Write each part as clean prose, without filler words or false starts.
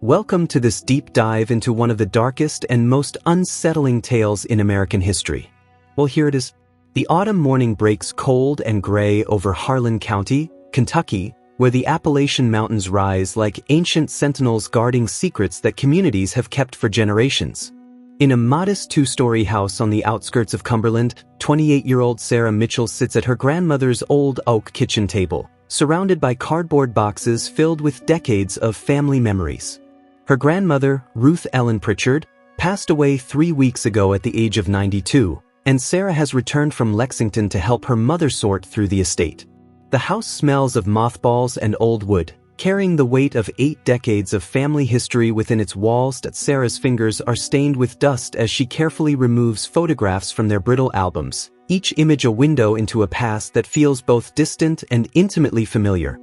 Welcome to this deep dive into one of the darkest and most unsettling tales in American history. Well, here it is. The autumn morning breaks cold and gray over Harlan County, Kentucky, where the Appalachian Mountains rise like ancient sentinels guarding secrets that communities have kept for generations. In a modest two-story house on the outskirts of Cumberland, 28-year-old Sarah Mitchell sits at her grandmother's old oak kitchen table, surrounded by cardboard boxes filled with decades of family memories. Her grandmother, Ruth Ellen Pritchard, passed away 3 weeks ago at the age of 92, and Sarah has returned from Lexington to help her mother sort through the estate. The house smells of mothballs and old wood, carrying the weight of 8 decades of family history within its walls. That Sarah's fingers are stained with dust as she carefully removes photographs from their brittle albums, each image a window into a past that feels both distant and intimately familiar.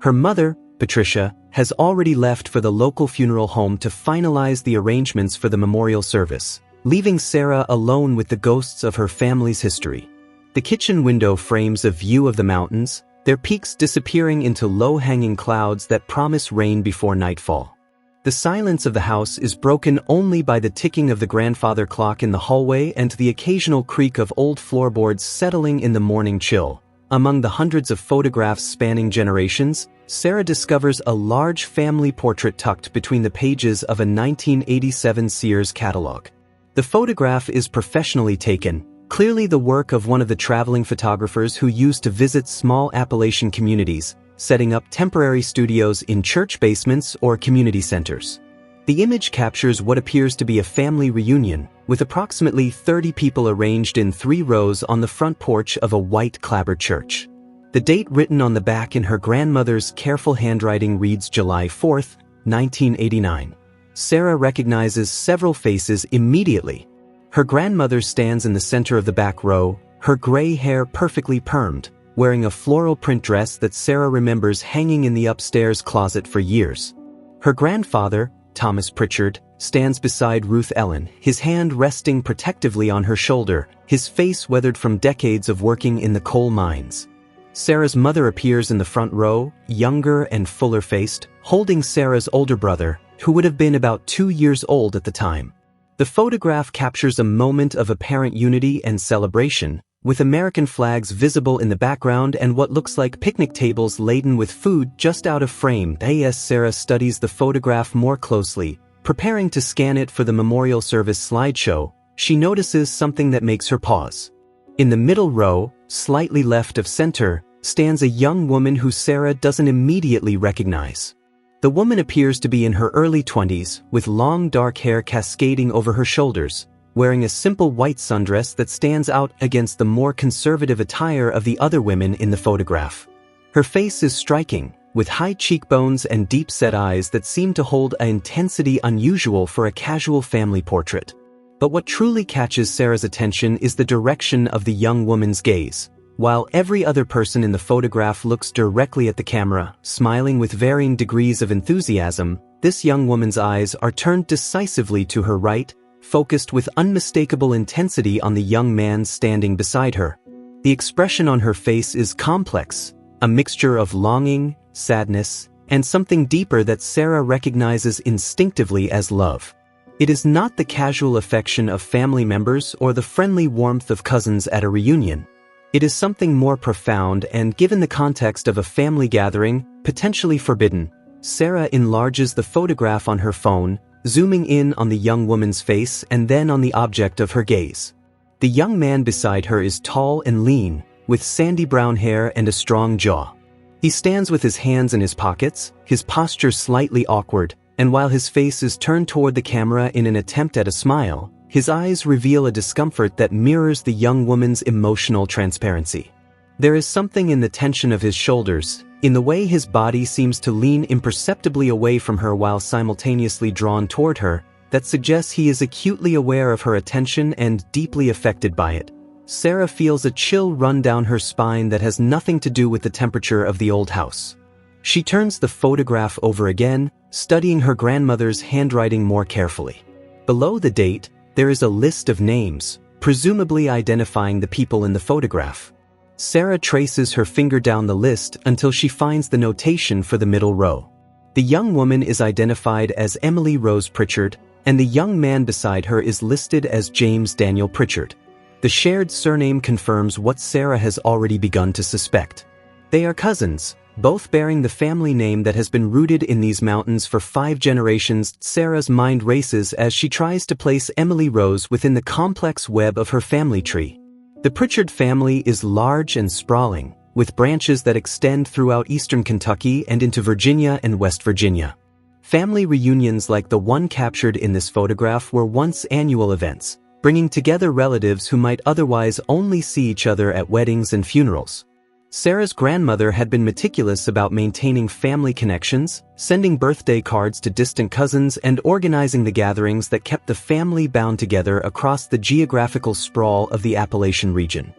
Her mother, Patricia, has already left for the local funeral home to finalize the arrangements for the memorial service, leaving Sarah alone with the ghosts of her family's history. The kitchen window frames a view of the mountains, their peaks disappearing into low-hanging clouds that promise rain before nightfall. The silence of the house is broken only by the ticking of the grandfather clock in the hallway and the occasional creak of old floorboards settling in the morning chill. Among the hundreds of photographs spanning generations, Sarah discovers a large family portrait tucked between the pages of a 1987 Sears catalog. The photograph is professionally taken, clearly the work of one of the traveling photographers who used to visit small Appalachian communities, setting up temporary studios in church basements or community centers. The image captures what appears to be a family reunion, with approximately 30 people arranged in 3 rows on the front porch of a white clapboard church. The date written on the back in her grandmother's careful handwriting reads July 4, 1989. Sarah recognizes several faces immediately. Her grandmother stands in the center of the back row, her gray hair perfectly permed, wearing a floral print dress that Sarah remembers hanging in the upstairs closet for years. Her grandfather, Thomas Pritchard, stands beside Ruth Ellen, his hand resting protectively on her shoulder, his face weathered from decades of working in the coal mines. Sarah's mother appears in the front row, younger and fuller-faced, holding Sarah's older brother, who would have been about 2 years old at the time. The photograph captures a moment of apparent unity and celebration, with American flags visible in the background and what looks like picnic tables laden with food just out of frame. As Sarah studies the photograph more closely, preparing to scan it for the memorial service slideshow, she notices something that makes her pause. In the middle row, slightly left of center, stands a young woman who Sarah doesn't immediately recognize. The woman appears to be in her early 20s, with long dark hair cascading over her shoulders, wearing a simple white sundress that stands out against the more conservative attire of the other women in the photograph. Her face is striking, with high cheekbones and deep-set eyes that seem to hold an intensity unusual for a casual family portrait. But what truly catches Sarah's attention is the direction of the young woman's gaze. While every other person in the photograph looks directly at the camera, smiling with varying degrees of enthusiasm, this young woman's eyes are turned decisively to her right, focused with unmistakable intensity on the young man standing beside her. The expression on her face is complex, a mixture of longing, sadness, and something deeper that Sarah recognizes instinctively as love. It is not the casual affection of family members or the friendly warmth of cousins at a reunion. It is something more profound and, given the context of a family gathering, potentially forbidden. Sarah enlarges the photograph on her phone, zooming in on the young woman's face and then on the object of her gaze. The young man beside her is tall and lean, with sandy brown hair and a strong jaw. He stands with his hands in his pockets, his posture slightly awkward, and while his face is turned toward the camera in an attempt at a smile, his eyes reveal a discomfort that mirrors the young woman's emotional transparency. There is something in the tension of his shoulders, in the way his body seems to lean imperceptibly away from her while simultaneously drawn toward her, that suggests he is acutely aware of her attention and deeply affected by it. Sarah feels a chill run down her spine that has nothing to do with the temperature of the old house. She turns the photograph over again, studying her grandmother's handwriting more carefully. Below the date, there is a list of names, presumably identifying the people in the photograph. Sarah traces her finger down the list until she finds the notation for the middle row. The young woman is identified as Emily Rose Pritchard, and the young man beside her is listed as James Daniel Pritchard. The shared surname confirms what Sarah has already begun to suspect. They are cousins, both bearing the family name that has been rooted in these mountains for 5 generations. Sarah's mind races as she tries to place Emily Rose within the complex web of her family tree. The Pritchard family is large and sprawling, with branches that extend throughout eastern Kentucky and into Virginia and West Virginia. Family reunions like the one captured in this photograph were once annual events, bringing together relatives who might otherwise only see each other at weddings and funerals. Sarah's grandmother had been meticulous about maintaining family connections, sending birthday cards to distant cousins, and organizing the gatherings that kept the family bound together across the geographical sprawl of the Appalachian region.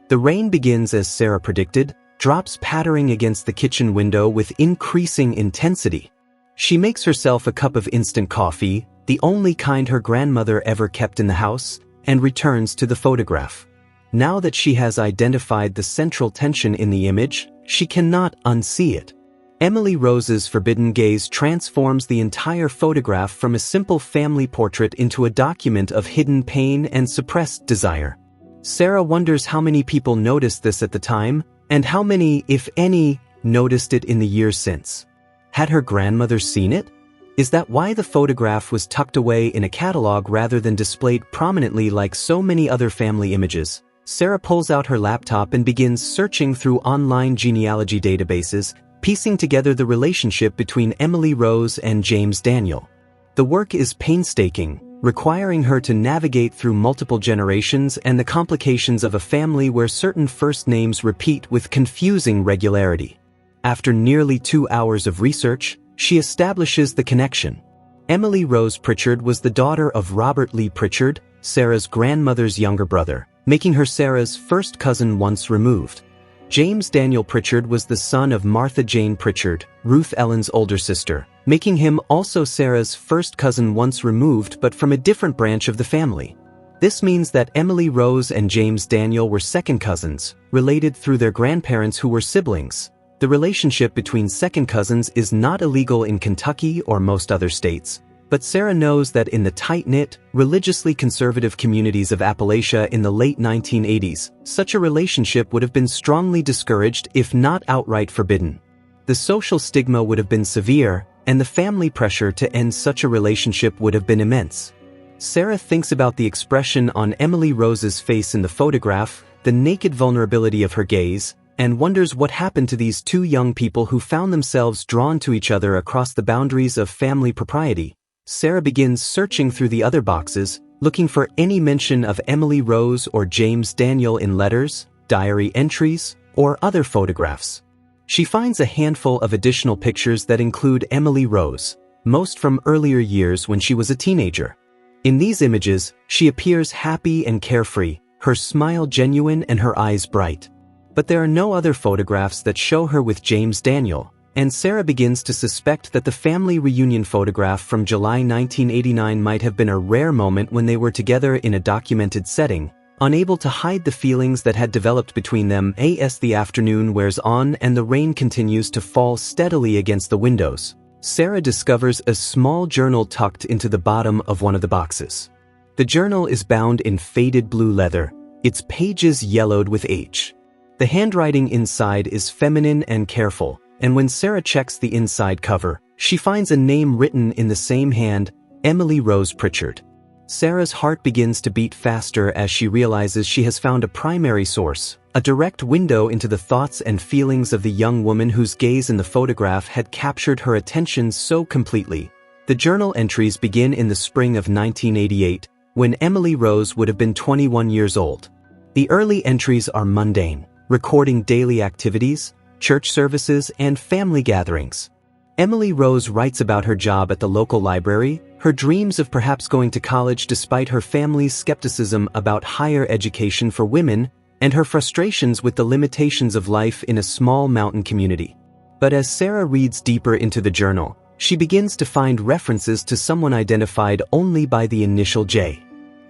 The rain begins as Sarah predicted, drops pattering against the kitchen window with increasing intensity. She makes herself a cup of instant coffee, the only kind her grandmother ever kept in the house, and returns to the photograph. Now that she has identified the central tension in the image, she cannot unsee it. Emily Rose's forbidden gaze transforms the entire photograph from a simple family portrait into a document of hidden pain and suppressed desire. Sarah wonders how many people noticed this at the time, and how many, if any, noticed it in the years since. Had her grandmother seen it? Is that why the photograph was tucked away in a catalog rather than displayed prominently like so many other family images? Sarah pulls out her laptop and begins searching through online genealogy databases, piecing together the relationship between Emily Rose and James Daniel. The work is painstaking, requiring her to navigate through multiple generations and the complications of a family where certain first names repeat with confusing regularity. After nearly 2 hours of research, she establishes the connection. Emily Rose Pritchard was the daughter of Robert Lee Pritchard, Sarah's grandmother's younger brother, making her Sarah's first cousin once removed. James Daniel Pritchard was the son of Martha Jane Pritchard, Ruth Ellen's older sister, making him also Sarah's first cousin once removed but from a different branch of the family. This means that Emily Rose and James Daniel were second cousins, related through their grandparents who were siblings. The relationship between second cousins is not illegal in Kentucky or most other states, but Sarah knows that in the tight-knit, religiously conservative communities of Appalachia in the late 1980s, such a relationship would have been strongly discouraged if not outright forbidden. The social stigma would have been severe, and the family pressure to end such a relationship would have been immense. Sarah thinks about the expression on Emily Rose's face in the photograph, the naked vulnerability of her gaze, and wonders what happened to these two young people who found themselves drawn to each other across the boundaries of family propriety. Sarah begins searching through the other boxes, looking for any mention of Emily Rose or James Daniel in letters, diary entries, or other photographs. She finds a handful of additional pictures that include Emily Rose, most from earlier years when she was a teenager. In these images, she appears happy and carefree, her smile genuine and her eyes bright. But there are no other photographs that show her with James Daniel, and Sarah begins to suspect that the family reunion photograph from July 1989 might have been a rare moment when they were together in a documented setting, unable to hide the feelings that had developed between them. As the afternoon wears on and the rain continues to fall steadily against the windows, Sarah discovers a small journal tucked into the bottom of one of the boxes. The journal is bound in faded blue leather, its pages yellowed with age. The handwriting inside is feminine and careful, and when Sarah checks the inside cover, she finds a name written in the same hand, Emily Rose Pritchard. Sarah's heart begins to beat faster as she realizes she has found a primary source, a direct window into the thoughts and feelings of the young woman whose gaze in the photograph had captured her attention so completely. The journal entries begin in the spring of 1988, when Emily Rose would have been 21 years old. The early entries are mundane, recording daily activities, church services, and family gatherings. Emily Rose writes about her job at the local library, her dreams of perhaps going to college despite her family's skepticism about higher education for women, and her frustrations with the limitations of life in a small mountain community. But as Sarah reads deeper into the journal, she begins to find references to someone identified only by the initial J.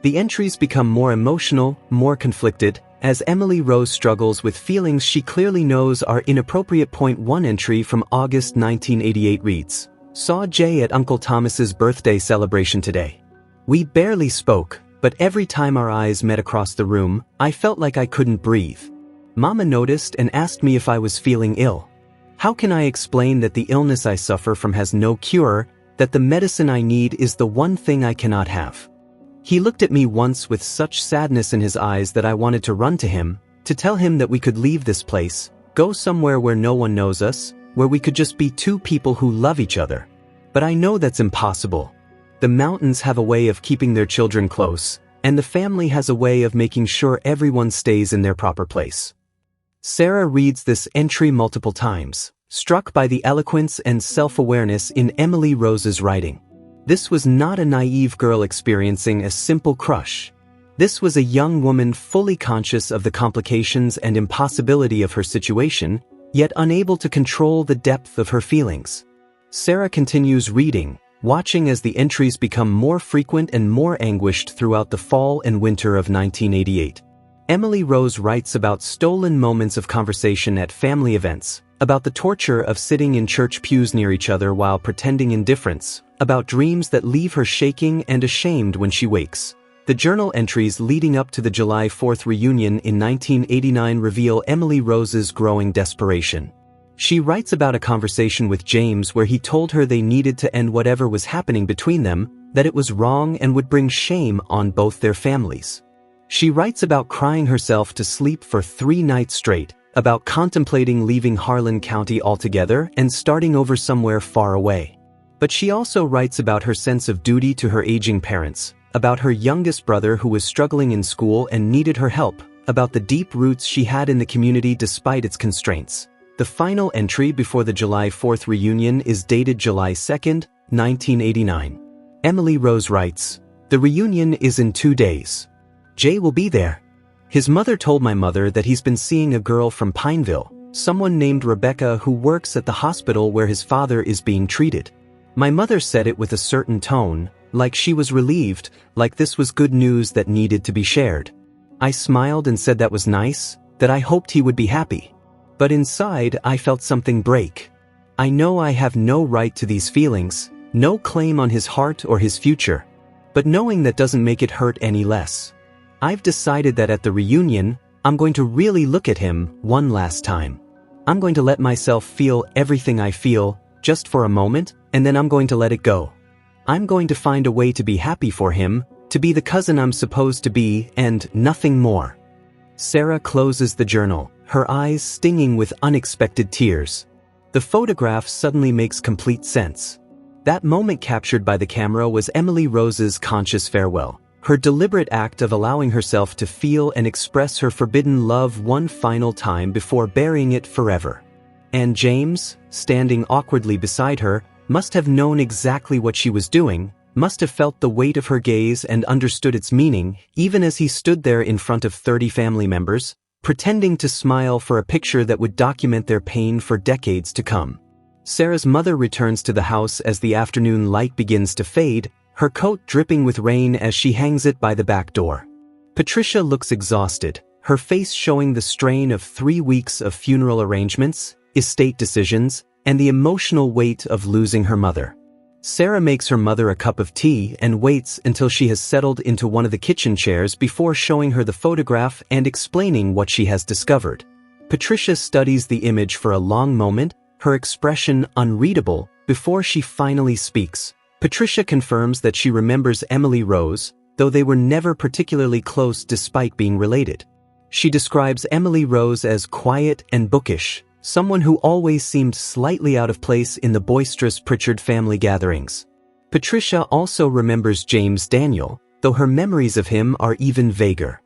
The entries become more emotional, more conflicted, as Emily Rose struggles with feelings she clearly knows are inappropriate. One entry from August 1988 reads, Saw Jay at Uncle Thomas's birthday celebration today. We barely spoke, but every time our eyes met across the room, I felt like I couldn't breathe. Mama noticed and asked me if I was feeling ill. How can I explain that the illness I suffer from has no cure, that the medicine I need is the one thing I cannot have? He looked at me once with such sadness in his eyes that I wanted to run to him, to tell him that we could leave this place, go somewhere where no one knows us, where we could just be two people who love each other. But I know that's impossible. The mountains have a way of keeping their children close, and the family has a way of making sure everyone stays in their proper place. Sarah reads this entry multiple times, struck by the eloquence and self-awareness in Emily Rose's writing. This was not a naive girl experiencing a simple crush. This was a young woman fully conscious of the complications and impossibility of her situation, yet unable to control the depth of her feelings. Sarah continues reading, watching as the entries become more frequent and more anguished throughout the fall and winter of 1988. Emily Rose writes about stolen moments of conversation at family events, about the torture of sitting in church pews near each other while pretending indifference, about dreams that leave her shaking and ashamed when she wakes. The journal entries leading up to the July 4th reunion in 1989 reveal Emily Rose's growing desperation. She writes about a conversation with James where he told her they needed to end whatever was happening between them, that it was wrong and would bring shame on both their families. She writes about crying herself to sleep for 3 nights straight, about contemplating leaving Harlan County altogether and starting over somewhere far away. But she also writes about her sense of duty to her aging parents, about her youngest brother who was struggling in school and needed her help, about the deep roots she had in the community despite its constraints. The final entry before the July 4th reunion is dated July 2nd, 1989. Emily Rose writes, "The reunion is in 2 days. Jay will be there. His mother told my mother that he's been seeing a girl from Pineville, someone named Rebecca who works at the hospital where his father is being treated." My mother said it with a certain tone, like she was relieved, like this was good news that needed to be shared. I smiled and said that was nice, that I hoped he would be happy. But inside I felt something break. I know I have no right to these feelings, no claim on his heart or his future. But knowing that doesn't make it hurt any less. I've decided that at the reunion, I'm going to really look at him one last time. I'm going to let myself feel everything I feel, just for a moment, and then I'm going to let it go. I'm going to find a way to be happy for him, to be the cousin I'm supposed to be, and nothing more. Sarah closes the journal, her eyes stinging with unexpected tears. The photograph suddenly makes complete sense. That moment captured by the camera was Emily Rose's conscious farewell, her deliberate act of allowing herself to feel and express her forbidden love one final time before burying it forever. And James, standing awkwardly beside her, must have known exactly what she was doing, must have felt the weight of her gaze and understood its meaning, even as he stood there in front of 30 family members, pretending to smile for a picture that would document their pain for decades to come. Sarah's mother returns to the house as the afternoon light begins to fade, her coat dripping with rain as she hangs it by the back door. Patricia looks exhausted, her face showing the strain of 3 weeks of funeral arrangements, estate decisions, and the emotional weight of losing her mother. Sarah makes her mother a cup of tea and waits until she has settled into one of the kitchen chairs before showing her the photograph and explaining what she has discovered. Patricia studies the image for a long moment, her expression unreadable, before she finally speaks. Patricia confirms that she remembers Emily Rose, though they were never particularly close despite being related. She describes Emily Rose as quiet and bookish, someone who always seemed slightly out of place in the boisterous Pritchard family gatherings. Patricia also remembers James Daniel, though her memories of him are even vaguer.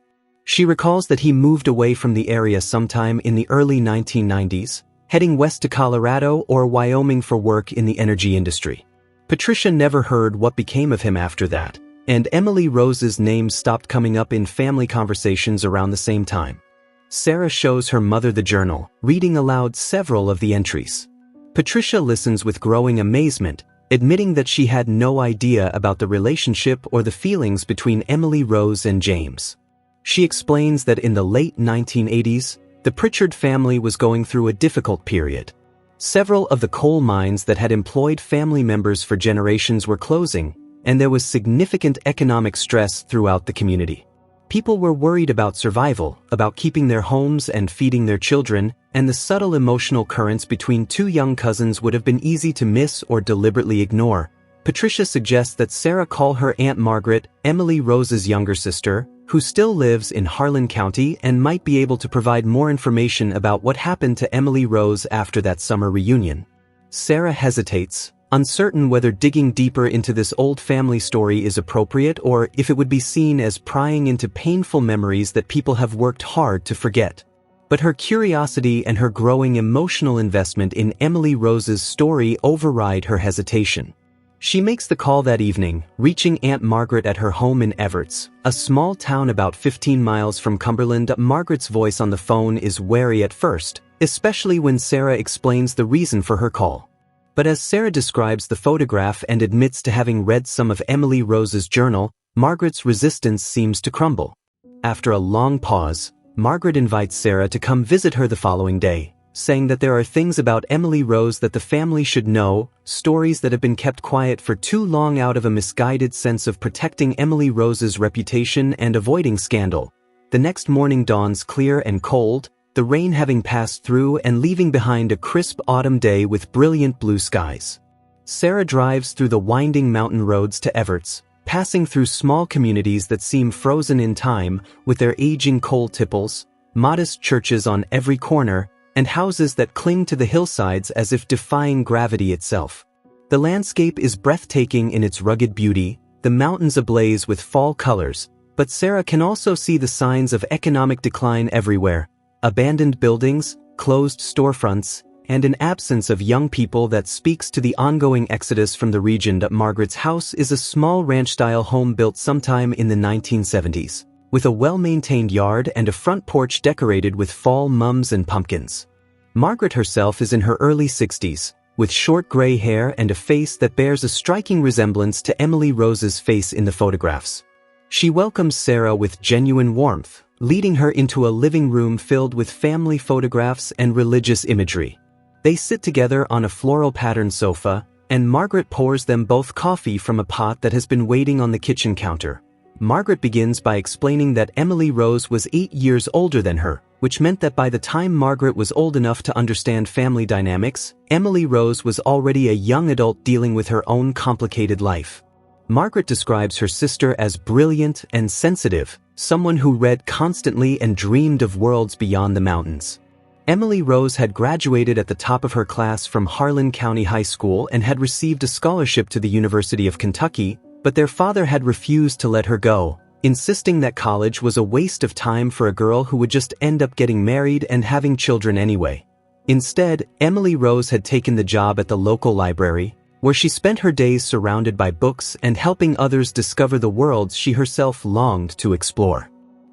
She recalls that he moved away from the area sometime in the early 1990s, heading west to Colorado or Wyoming for work in the energy industry. Patricia never heard what became of him after that, and Emily Rose's name stopped coming up in family conversations around the same time. Sarah shows her mother the journal, reading aloud several of the entries. Patricia listens with growing amazement, admitting that she had no idea about the relationship or the feelings between Emily Rose and James. She explains that in the late 1980s, the Pritchard family was going through a difficult period. Several of the coal mines that had employed family members for generations were closing, and there was significant economic stress throughout the community. People were worried about survival, about keeping their homes and feeding their children, and the subtle emotional currents between two young cousins would have been easy to miss or deliberately ignore. Patricia suggests that Sarah call her Aunt Margaret, Emily Rose's younger sister, who still lives in Harlan County and might be able to provide more information about what happened to Emily Rose after that summer reunion. Sarah hesitates, uncertain whether digging deeper into this old family story is appropriate or if it would be seen as prying into painful memories that people have worked hard to forget. But her curiosity and her growing emotional investment in Emily Rose's story override her hesitation. She makes the call that evening, reaching Aunt Margaret at her home in Everts, a small town about 15 miles from Cumberland. Margaret's voice on the phone is wary at first, especially when Sarah explains the reason for her call. But as Sarah describes the photograph and admits to having read some of Emily Rose's journal, Margaret's resistance seems to crumble. After a long pause, Margaret invites Sarah to come visit her the following day, saying that there are things about Emily Rose that the family should know, stories that have been kept quiet for too long out of a misguided sense of protecting Emily Rose's reputation and avoiding scandal. The next morning dawns clear and cold, the rain having passed through and leaving behind a crisp autumn day with brilliant blue skies. Sarah drives through the winding mountain roads to Everts, passing through small communities that seem frozen in time, with their aging coal tipples, modest churches on every corner, and houses that cling to the hillsides as if defying gravity itself. The landscape is breathtaking in its rugged beauty, the mountains ablaze with fall colors, but Sarah can also see the signs of economic decline everywhere: abandoned buildings, closed storefronts, and an absence of young people that speaks to the ongoing exodus from the region. Margaret's house is a small ranch-style home built sometime in the 1970s. With a well-maintained yard and a front porch decorated with fall mums and pumpkins. Margaret herself is in her early 60s, with short gray hair and a face that bears a striking resemblance to Emily Rose's face in the photographs. She welcomes Sarah with genuine warmth, leading her into a living room filled with family photographs and religious imagery. They sit together on a floral-patterned sofa, and Margaret pours them both coffee from a pot that has been waiting on the kitchen counter. Margaret begins by explaining that Emily Rose was 8 years older than her, which meant that by the time Margaret was old enough to understand family dynamics, Emily Rose was already a young adult dealing with her own complicated life. Margaret describes her sister as brilliant and sensitive, someone who read constantly and dreamed of worlds beyond the mountains. Emily Rose had graduated at the top of her class from Harlan County High School and had received a scholarship to the University of Kentucky, but their father had refused to let her go, insisting that college was a waste of time for a girl who would just end up getting married and having children anyway. Instead, Emily Rose had taken the job at the local library, where she spent her days surrounded by books and helping others discover the worlds she herself longed to explore.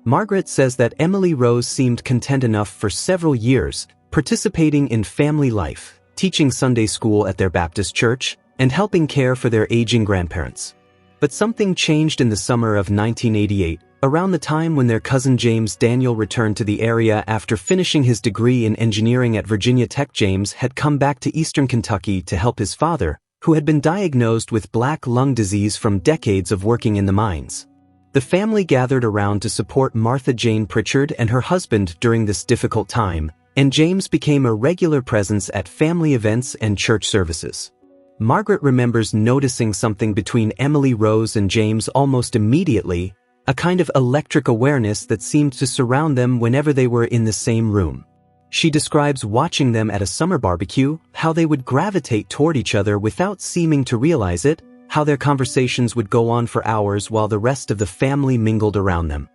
Margaret says that Emily Rose seemed content enough for several years, participating in family life, teaching Sunday school at their Baptist church, and helping care for their aging grandparents. But something changed in the summer of 1988, around the time when their cousin James Daniel returned to the area after finishing his degree in engineering at Virginia Tech. James had come back to eastern Kentucky to help his father, who had been diagnosed with black lung disease from decades of working in the mines. The family gathered around to support Martha Jane Pritchard and her husband during this difficult time, and James became a regular presence at family events and church services. Margaret remembers noticing something between Emily Rose and James almost immediately, a kind of electric awareness that seemed to surround them whenever they were in the same room. She describes watching them at a summer barbecue, how they would gravitate toward each other without seeming to realize it, how their conversations would go on for hours while the rest of the family mingled around them.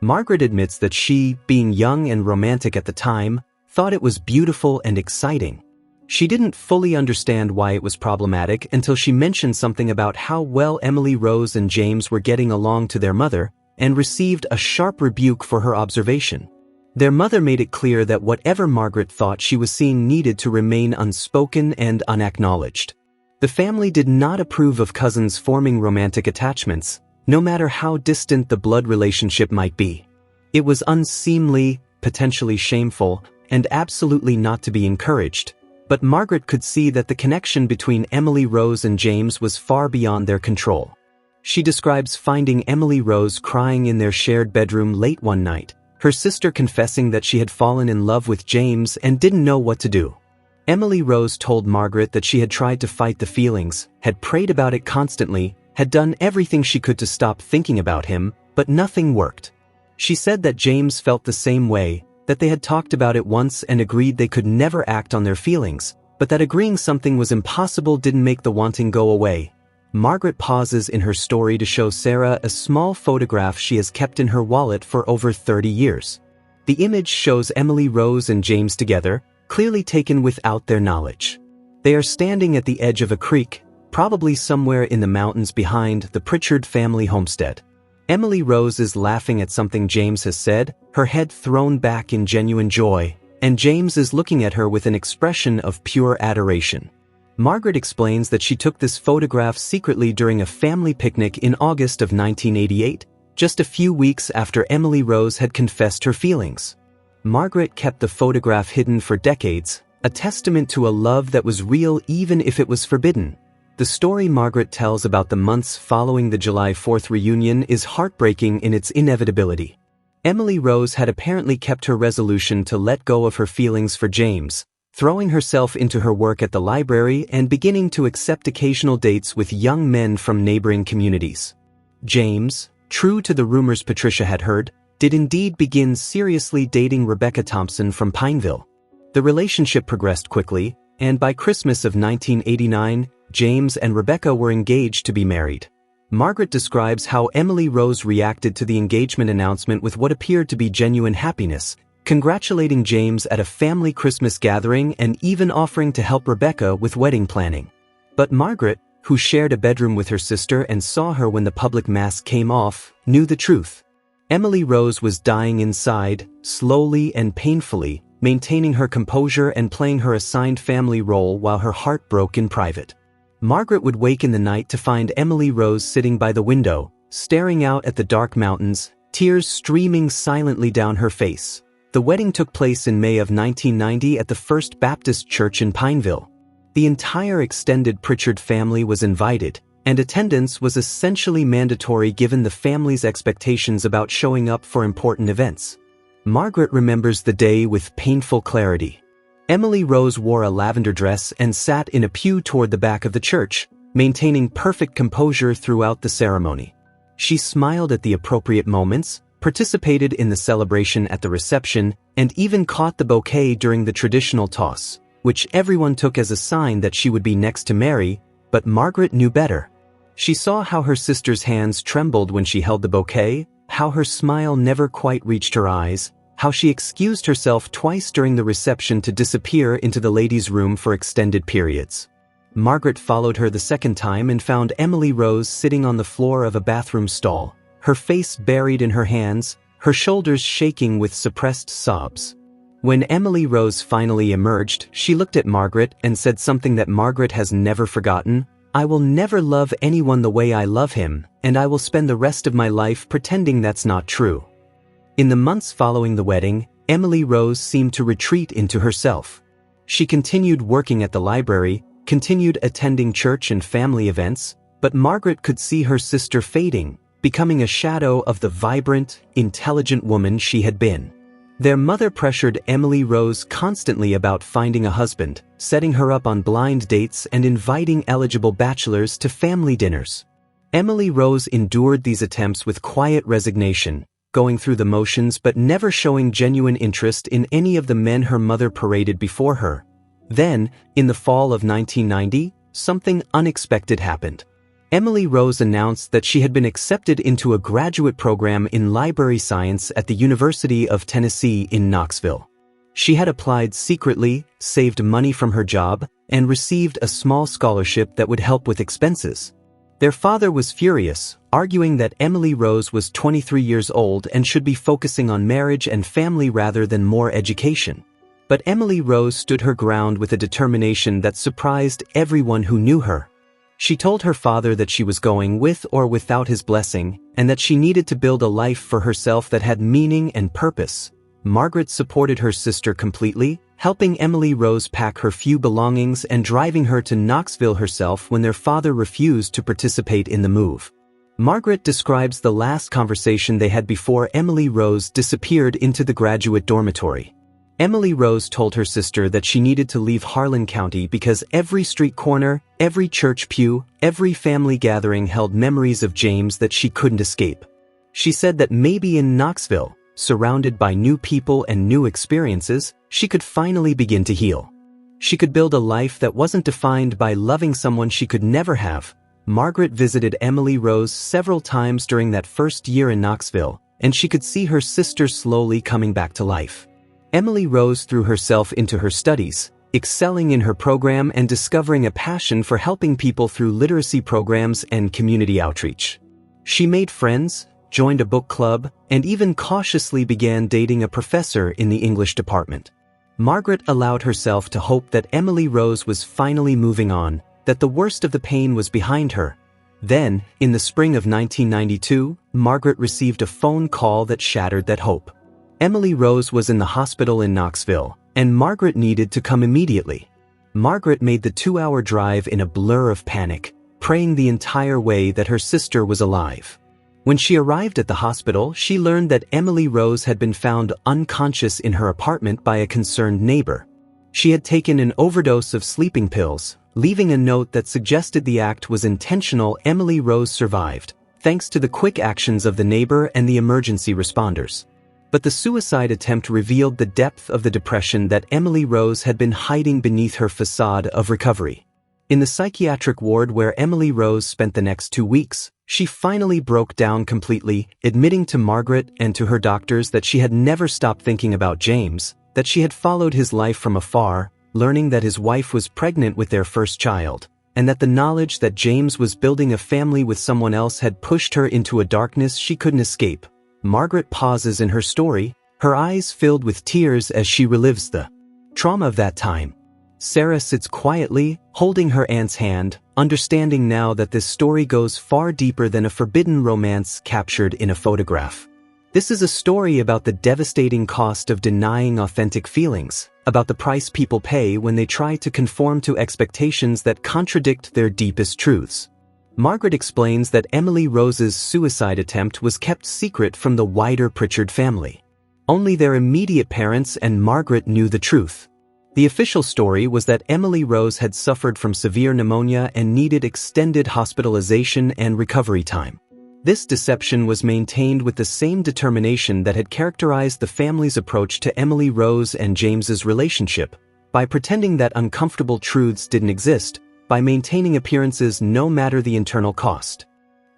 Margaret admits that she, being young and romantic at the time, thought it was beautiful and exciting. She didn't fully understand why it was problematic until she mentioned something about how well Emily Rose and James were getting along to their mother, and received a sharp rebuke for her observation. Their mother made it clear that whatever Margaret thought she was seeing needed to remain unspoken and unacknowledged. The family did not approve of cousins forming romantic attachments, no matter how distant the blood relationship might be. It was unseemly, potentially shameful, and absolutely not to be encouraged. But Margaret could see that the connection between Emily Rose and James was far beyond their control. She describes finding Emily Rose crying in their shared bedroom late one night, her sister confessing that she had fallen in love with James and didn't know what to do. Emily Rose told Margaret that she had tried to fight the feelings, had prayed about it constantly, had done everything she could to stop thinking about him, but nothing worked. She said that James felt the same way, that they had talked about it once and agreed they could never act on their feelings, but that agreeing something was impossible didn't make the wanting go away. Margaret pauses in her story to show Sarah a small photograph she has kept in her wallet for over 30 years. The image shows Emily Rose and James together, clearly taken without their knowledge. They are standing at the edge of a creek, probably somewhere in the mountains behind the Pritchard family homestead. Emily Rose is laughing at something James has said, her head thrown back in genuine joy, and James is looking at her with an expression of pure adoration. Margaret explains that she took this photograph secretly during a family picnic in August of 1988, just a few weeks after Emily Rose had confessed her feelings. Margaret kept the photograph hidden for decades, a testament to a love that was real even if it was forbidden. The story Margaret tells about the months following the July 4th reunion is heartbreaking in its inevitability. Emily Rose had apparently kept her resolution to let go of her feelings for James, throwing herself into her work at the library and beginning to accept occasional dates with young men from neighboring communities. James, true to the rumors Patricia had heard, did indeed begin seriously dating Rebecca Thompson from Pineville. The relationship progressed quickly, and by Christmas of 1989, James and Rebecca were engaged to be married. Margaret describes how Emily Rose reacted to the engagement announcement with what appeared to be genuine happiness, congratulating James at a family Christmas gathering and even offering to help Rebecca with wedding planning. But Margaret, who shared a bedroom with her sister and saw her when the public mask came off, knew the truth. Emily Rose was dying inside, slowly and painfully, maintaining her composure and playing her assigned family role while her heart broke in private. Margaret would wake in the night to find Emily Rose sitting by the window, staring out at the dark mountains, tears streaming silently down her face. The wedding took place in May of 1990 at the First Baptist Church in Pineville. The entire extended Pritchard family was invited, and attendance was essentially mandatory given the family's expectations about showing up for important events. Margaret remembers the day with painful clarity. Emily Rose wore a lavender dress and sat in a pew toward the back of the church, maintaining perfect composure throughout the ceremony. She smiled at the appropriate moments, participated in the celebration at the reception, and even caught the bouquet during the traditional toss, which everyone took as a sign that she would be next to Mary, but Margaret knew better. She saw how her sister's hands trembled when she held the bouquet, how her smile never quite reached her eyes, how she excused herself twice during the reception to disappear into the ladies' room for extended periods. Margaret followed her the second time and found Emily Rose sitting on the floor of a bathroom stall, her face buried in her hands, her shoulders shaking with suppressed sobs. When Emily Rose finally emerged, she looked at Margaret and said something that Margaret has never forgotten: "I will never love anyone the way I love him, and I will spend the rest of my life pretending that's not true." In the months following the wedding, Emily Rose seemed to retreat into herself. She continued working at the library, continued attending church and family events, but Margaret could see her sister fading, becoming a shadow of the vibrant, intelligent woman she had been. Their mother pressured Emily Rose constantly about finding a husband, setting her up on blind dates and inviting eligible bachelors to family dinners. Emily Rose endured these attempts with quiet resignation, going through the motions but never showing genuine interest in any of the men her mother paraded before her. Then, in the fall of 1990, something unexpected happened. Emily Rose announced that she had been accepted into a graduate program in library science at the University of Tennessee in Knoxville. She had applied secretly, saved money from her job, and received a small scholarship that would help with expenses. Their father was furious, arguing that Emily Rose was 23 years old and should be focusing on marriage and family rather than more education. But Emily Rose stood her ground with a determination that surprised everyone who knew her. She told her father that she was going with or without his blessing, and that she needed to build a life for herself that had meaning and purpose. Margaret supported her sister completely, helping Emily Rose pack her few belongings and driving her to Knoxville herself when their father refused to participate in the move. Margaret describes the last conversation they had before Emily Rose disappeared into the graduate dormitory. Emily Rose told her sister that she needed to leave Harlan County because every street corner, every church pew, every family gathering held memories of James that she couldn't escape. She said that maybe in Knoxville, surrounded by new people and new experiences, she could finally begin to heal. She could build a life that wasn't defined by loving someone she could never have. Margaret visited Emily Rose several times during that first year in Knoxville, and she could see her sister slowly coming back to life. Emily Rose threw herself into her studies, excelling in her program and discovering a passion for helping people through literacy programs and community outreach. She made friends, joined a book club, and even cautiously began dating a professor in the English department. Margaret allowed herself to hope that Emily Rose was finally moving on, that the worst of the pain was behind her. Then, in the spring of 1992, Margaret received a phone call that shattered that hope. Emily Rose was in the hospital in Knoxville, and Margaret needed to come immediately. Margaret made the 2-hour drive in a blur of panic, praying the entire way that her sister was alive. When she arrived at the hospital, she learned that Emily Rose had been found unconscious in her apartment by a concerned neighbor. She had taken an overdose of sleeping pills, leaving a note that suggested the act was intentional. Emily Rose survived, thanks to the quick actions of the neighbor and the emergency responders. But the suicide attempt revealed the depth of the depression that Emily Rose had been hiding beneath her facade of recovery. In the psychiatric ward where Emily Rose spent the next 2 weeks, she finally broke down completely, admitting to Margaret and to her doctors that she had never stopped thinking about James, that she had followed his life from afar, learning that his wife was pregnant with their first child, and that the knowledge that James was building a family with someone else had pushed her into a darkness she couldn't escape. Margaret pauses in her story, her eyes filled with tears as she relives the trauma of that time. Sarah sits quietly, holding her aunt's hand, understanding now that this story goes far deeper than a forbidden romance captured in a photograph. This is a story about the devastating cost of denying authentic feelings, about the price people pay when they try to conform to expectations that contradict their deepest truths. Margaret explains that Emily Rose's suicide attempt was kept secret from the wider Pritchard family. Only their immediate parents and Margaret knew the truth. The official story was that Emily Rose had suffered from severe pneumonia and needed extended hospitalization and recovery time. This deception was maintained with the same determination that had characterized the family's approach to Emily Rose and James's relationship, by pretending that uncomfortable truths didn't exist, by maintaining appearances no matter the internal cost.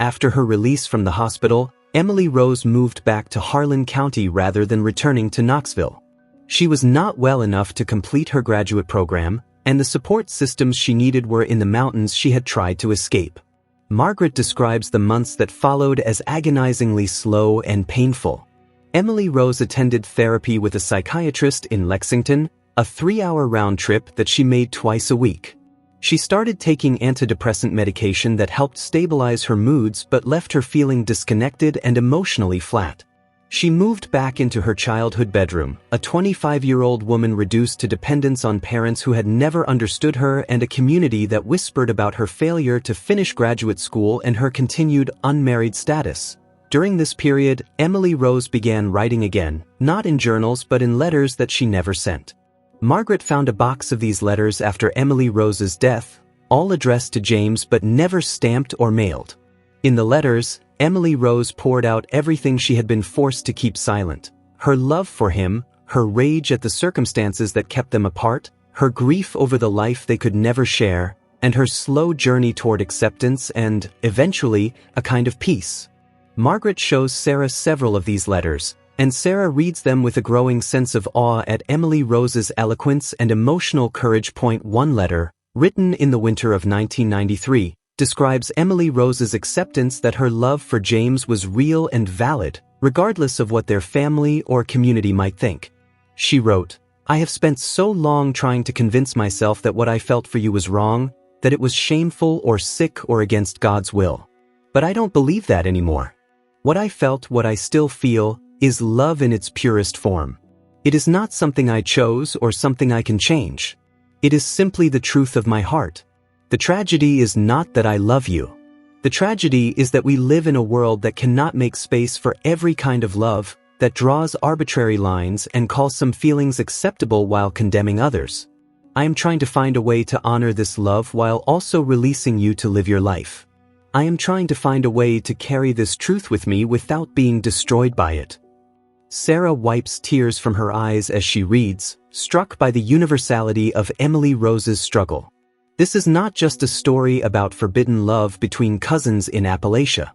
After her release from the hospital, Emily Rose moved back to Harlan County rather than returning to Knoxville. She was not well enough to complete her graduate program, and the support systems she needed were in the mountains she had tried to escape. Margaret describes the months that followed as agonizingly slow and painful. Emily Rose attended therapy with a psychiatrist in Lexington, a 3-hour round trip that she made twice a week. She started taking antidepressant medication that helped stabilize her moods but left her feeling disconnected and emotionally flat. She moved back into her childhood bedroom, a 25-year-old woman reduced to dependence on parents who had never understood her and a community that whispered about her failure to finish graduate school and her continued unmarried status. During this period, Emily Rose began writing again, not in journals but in letters that she never sent. Margaret found a box of these letters after Emily Rose's death, all addressed to James but never stamped or mailed. In the letters, Emily Rose poured out everything she had been forced to keep silent: her love for him, her rage at the circumstances that kept them apart, her grief over the life they could never share, and her slow journey toward acceptance and, eventually, a kind of peace. Margaret shows Sarah several of these letters, and Sarah reads them with a growing sense of awe at Emily Rose's eloquence and emotional courage. One letter, written in the winter of 1993, describes Emily Rose's acceptance that her love for James was real and valid, regardless of what their family or community might think. She wrote, "I have spent so long trying to convince myself that what I felt for you was wrong, that it was shameful or sick or against God's will. But I don't believe that anymore. What I felt, what I still feel, is love in its purest form. It is not something I chose or something I can change. It is simply the truth of my heart. The tragedy is not that I love you. The tragedy is that we live in a world that cannot make space for every kind of love, that draws arbitrary lines and calls some feelings acceptable while condemning others. I am trying to find a way to honor this love while also releasing you to live your life. I am trying to find a way to carry this truth with me without being destroyed by it. Sarah wipes tears from her eyes as she reads, struck by the universality of Emily Rose's struggle. This is not just a story about forbidden love between cousins in Appalachia.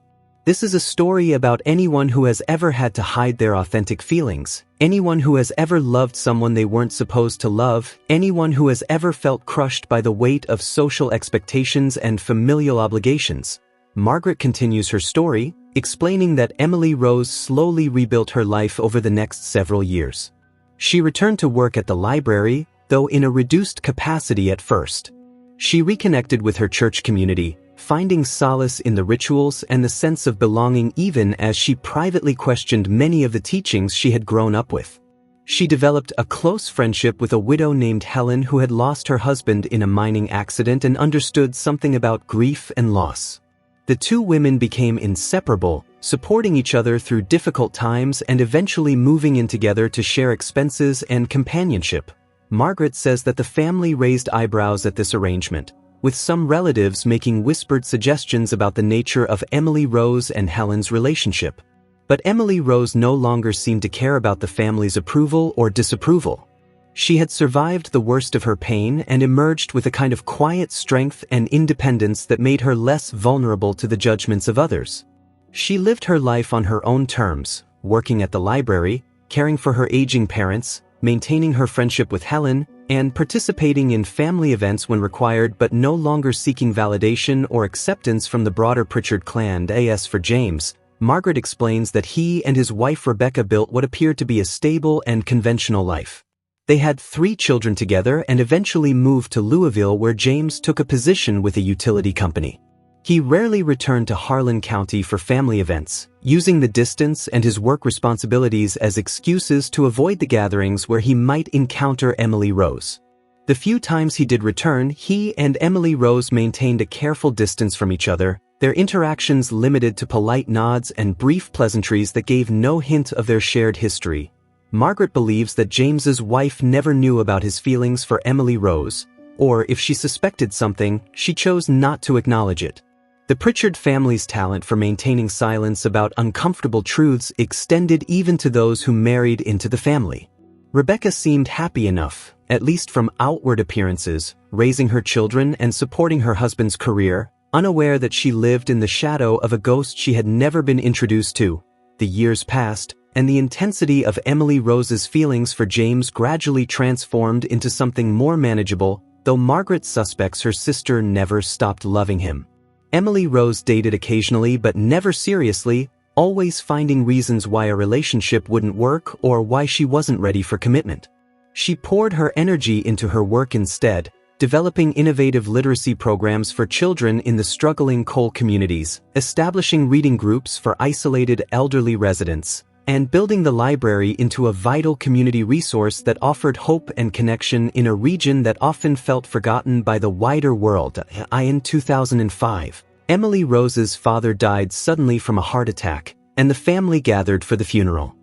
This is a story about anyone who has ever had to hide their authentic feelings, anyone who has ever loved someone they weren't supposed to love, anyone who has ever felt crushed by the weight of social expectations and familial obligations. Margaret continues her story, explaining that Emily Rose slowly rebuilt her life over the next several years. She returned to work at the library, though in a reduced capacity at first. She reconnected with her church community, finding solace in the rituals and the sense of belonging even as she privately questioned many of the teachings she had grown up with. She developed a close friendship with a widow named Helen who had lost her husband in a mining accident and understood something about grief and loss. The two women became inseparable, supporting each other through difficult times and eventually moving in together to share expenses and companionship. Margaret says that the family raised eyebrows at this arrangement, with some relatives making whispered suggestions about the nature of Emily Rose and Helen's relationship. But Emily Rose no longer seemed to care about the family's approval or disapproval. She had survived the worst of her pain and emerged with a kind of quiet strength and independence that made her less vulnerable to the judgments of others. She lived her life on her own terms, working at the library, caring for her aging parents, maintaining her friendship with Helen, and participating in family events when required but no longer seeking validation or acceptance from the broader Pritchard clan. As for James, Margaret explains that he and his wife Rebecca built what appeared to be a stable and conventional life. They had 3 children together and eventually moved to Louisville, where James took a position with a utility company. He rarely returned to Harlan County for family events, using the distance and his work responsibilities as excuses to avoid the gatherings where he might encounter Emily Rose. The few times he did return, he and Emily Rose maintained a careful distance from each other, their interactions limited to polite nods and brief pleasantries that gave no hint of their shared history. Margaret believes that James's wife never knew about his feelings for Emily Rose, or if she suspected something, she chose not to acknowledge it. The Pritchard family's talent for maintaining silence about uncomfortable truths extended even to those who married into the family. Rebecca seemed happy enough, at least from outward appearances, raising her children and supporting her husband's career, unaware that she lived in the shadow of a ghost she had never been introduced to. The years passed, and the intensity of Emily Rose's feelings for James gradually transformed into something more manageable, though Margaret suspects her sister never stopped loving him. Emily Rose dated occasionally but never seriously, always finding reasons why a relationship wouldn't work or why she wasn't ready for commitment. She poured her energy into her work instead, developing innovative literacy programs for children in the struggling coal communities, establishing reading groups for isolated elderly residents, and building the library into a vital community resource that offered hope and connection in a region that often felt forgotten by the wider world. In 2005, Emily Rose's father died suddenly from a heart attack, and the family gathered for the funeral.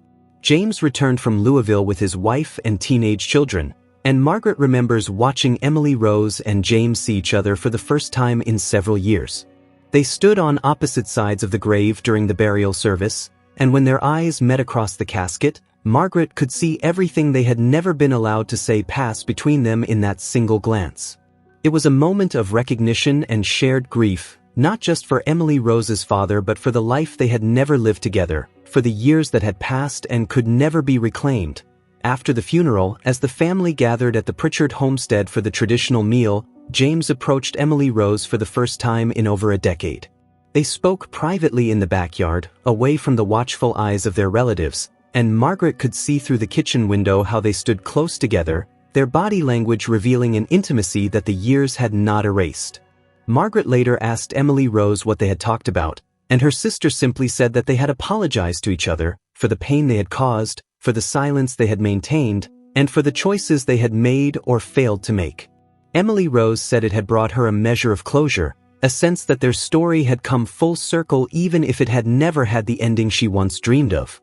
James returned from Louisville with his wife and teenage children, and Margaret remembers watching Emily Rose and James see each other for the first time in several years. They stood on opposite sides of the grave during the burial service, and when their eyes met across the casket, Margaret could see everything they had never been allowed to say pass between them in that single glance. It was a moment of recognition and shared grief, not just for Emily Rose's father but for the life they had never lived together, for the years that had passed and could never be reclaimed. After the funeral, as the family gathered at the Pritchard homestead for the traditional meal, James approached Emily Rose for the first time in over a decade. They spoke privately in the backyard, away from the watchful eyes of their relatives, and Margaret could see through the kitchen window how they stood close together, their body language revealing an intimacy that the years had not erased. Margaret later asked Emily Rose what they had talked about, and her sister simply said that they had apologized to each other for the pain they had caused, for the silence they had maintained, and for the choices they had made or failed to make. Emily Rose said it had brought her a measure of closure, a sense that their story had come full circle even if it had never had the ending she once dreamed of.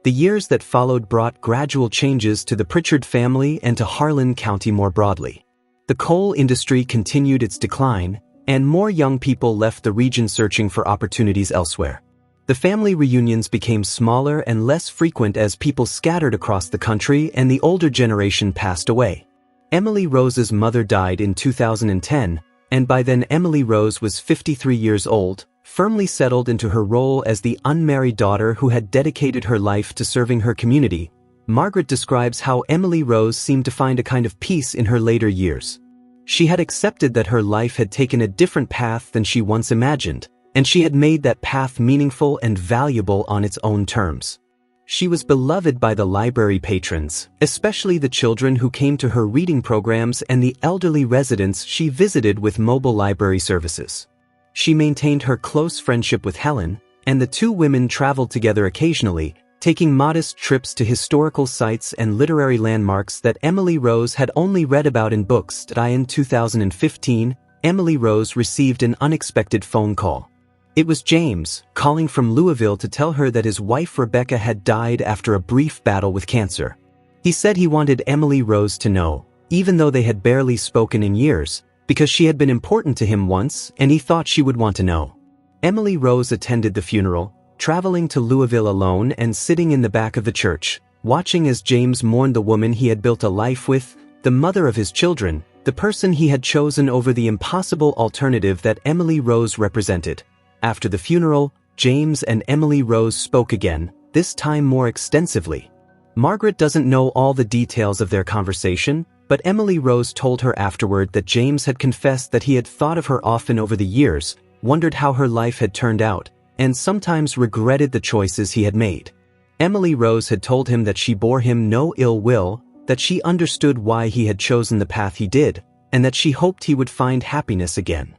The years that followed brought gradual changes to the Pritchard family and to Harlan County more broadly. The coal industry continued its decline, and more young people left the region searching for opportunities elsewhere. The family reunions became smaller and less frequent as people scattered across the country and the older generation passed away. Emily Rose's mother died in 2010, and by then Emily Rose was 53 years old, firmly settled into her role as the unmarried daughter who had dedicated her life to serving her community. Margaret describes how Emily Rose seemed to find a kind of peace in her later years. She had accepted that her life had taken a different path than she once imagined, and she had made that path meaningful and valuable on its own terms. She was beloved by the library patrons, especially the children who came to her reading programs and the elderly residents she visited with mobile library services. She maintained her close friendship with Helen, and the two women traveled together occasionally, taking modest trips to historical sites and literary landmarks that Emily Rose had only read about in books. In 2015, Emily Rose received an unexpected phone call. It was James, calling from Louisville to tell her that his wife Rebecca had died after a brief battle with cancer. He said he wanted Emily Rose to know, even though they had barely spoken in years, because she had been important to him once and he thought she would want to know. Emily Rose attended the funeral, traveling to Louisville alone and sitting in the back of the church, watching as James mourned the woman he had built a life with, the mother of his children, the person he had chosen over the impossible alternative that Emily Rose represented. After the funeral, James and Emily Rose spoke again, this time more extensively. Margaret doesn't know all the details of their conversation, but Emily Rose told her afterward that James had confessed that he had thought of her often over the years, wondered how her life had turned out, and sometimes regretted the choices he had made. Emily Rose had told him that she bore him no ill will, that she understood why he had chosen the path he did, and that she hoped he would find happiness again.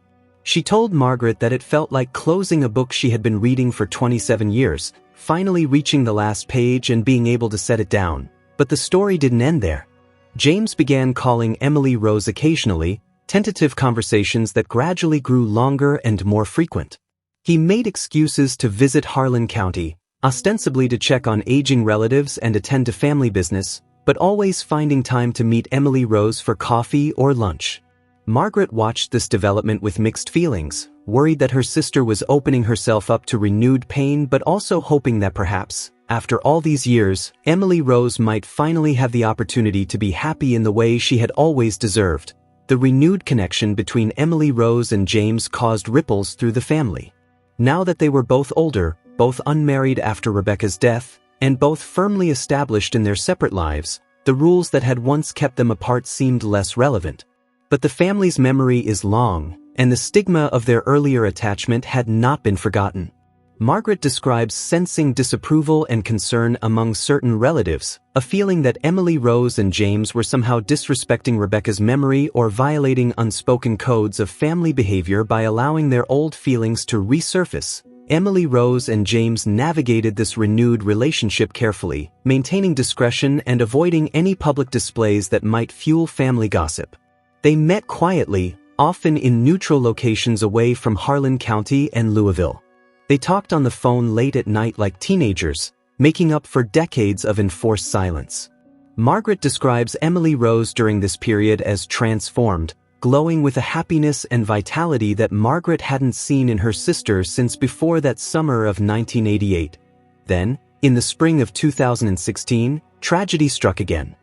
She told Margaret that it felt like closing a book she had been reading for 27 years, finally reaching the last page and being able to set it down. But the story didn't end there. James began calling Emily Rose occasionally, tentative conversations that gradually grew longer and more frequent. He made excuses to visit Harlan County, ostensibly to check on aging relatives and attend to family business, but always finding time to meet Emily Rose for coffee or lunch. Margaret watched this development with mixed feelings, worried that her sister was opening herself up to renewed pain but also hoping that perhaps, after all these years, Emily Rose might finally have the opportunity to be happy in the way she had always deserved. The renewed connection between Emily Rose and James caused ripples through the family. Now that they were both older, both unmarried after Rebecca's death, and both firmly established in their separate lives, the rules that had once kept them apart seemed less relevant. But the family's memory is long, and the stigma of their earlier attachment had not been forgotten. Margaret describes sensing disapproval and concern among certain relatives, a feeling that Emily Rose and James were somehow disrespecting Rebecca's memory or violating unspoken codes of family behavior by allowing their old feelings to resurface. Emily Rose and James navigated this renewed relationship carefully, maintaining discretion and avoiding any public displays that might fuel family gossip. They met quietly, often in neutral locations away from Harlan County and Louisville. They talked on the phone late at night like teenagers, making up for decades of enforced silence. Margaret describes Emily Rose during this period as transformed, glowing with a happiness and vitality that Margaret hadn't seen in her sister since before that summer of 1988. Then, in the spring of 2016, tragedy struck again.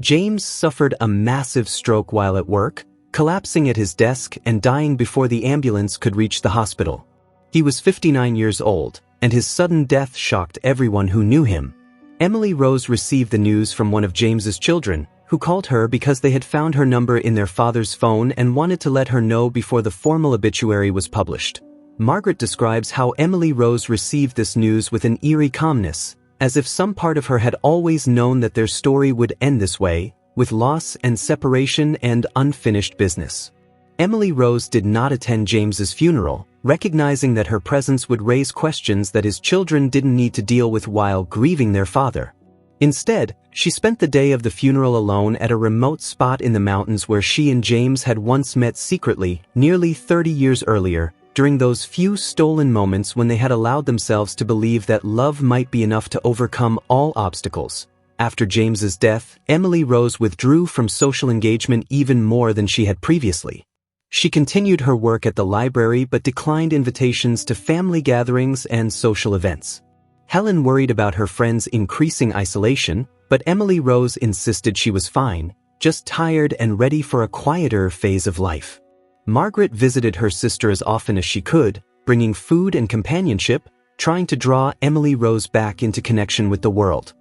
James suffered a massive stroke while at work, collapsing at his desk and dying before the ambulance could reach the hospital. He was 59 years old, and his sudden death shocked everyone who knew him. Emily Rose received the news from one of James's children, who called her because they had found her number in their father's phone and wanted to let her know before the formal obituary was published. Margaret describes how Emily Rose received this news with an eerie calmness, as if some part of her had always known that their story would end this way, with loss and separation and unfinished business. Emily Rose did not attend James's funeral, recognizing that her presence would raise questions that his children didn't need to deal with while grieving their father. Instead, she spent the day of the funeral alone at a remote spot in the mountains where she and James had once met secretly, nearly 30 years earlier, during those few stolen moments when they had allowed themselves to believe that love might be enough to overcome all obstacles. After James's death, Emily Rose withdrew from social engagement even more than she had previously. She continued her work at the library but declined invitations to family gatherings and social events. Helen worried about her friends' increasing isolation, but Emily Rose insisted she was fine, just tired and ready for a quieter phase of life. Margaret visited her sister as often as she could, bringing food and companionship, trying to draw Emily Rose back into connection with the world.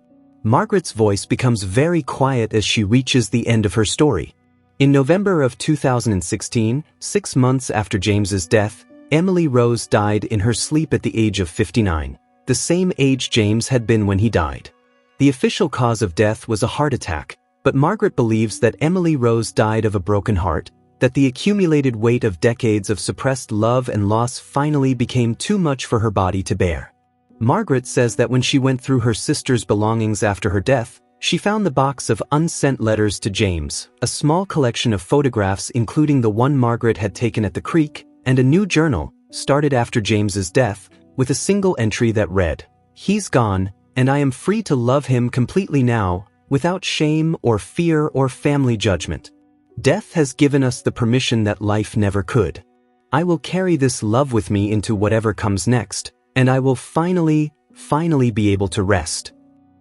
Margaret's voice becomes very quiet as she reaches the end of her story. In November of 2016, 6 months after James's death, Emily Rose died in her sleep at the age of 59, the same age James had been when he died. The official cause of death was a heart attack, but Margaret believes that Emily Rose died of a broken heart, that the accumulated weight of decades of suppressed love and loss finally became too much for her body to bear. Margaret says that when she went through her sister's belongings after her death, she found the box of unsent letters to James, a small collection of photographs including the one Margaret had taken at the creek, and a new journal, started after James's death, with a single entry that read, "He's gone, and I am free to love him completely now, without shame or fear or family judgment. Death has given us the permission that life never could. I will carry this love with me into whatever comes next, and I will finally be able to rest."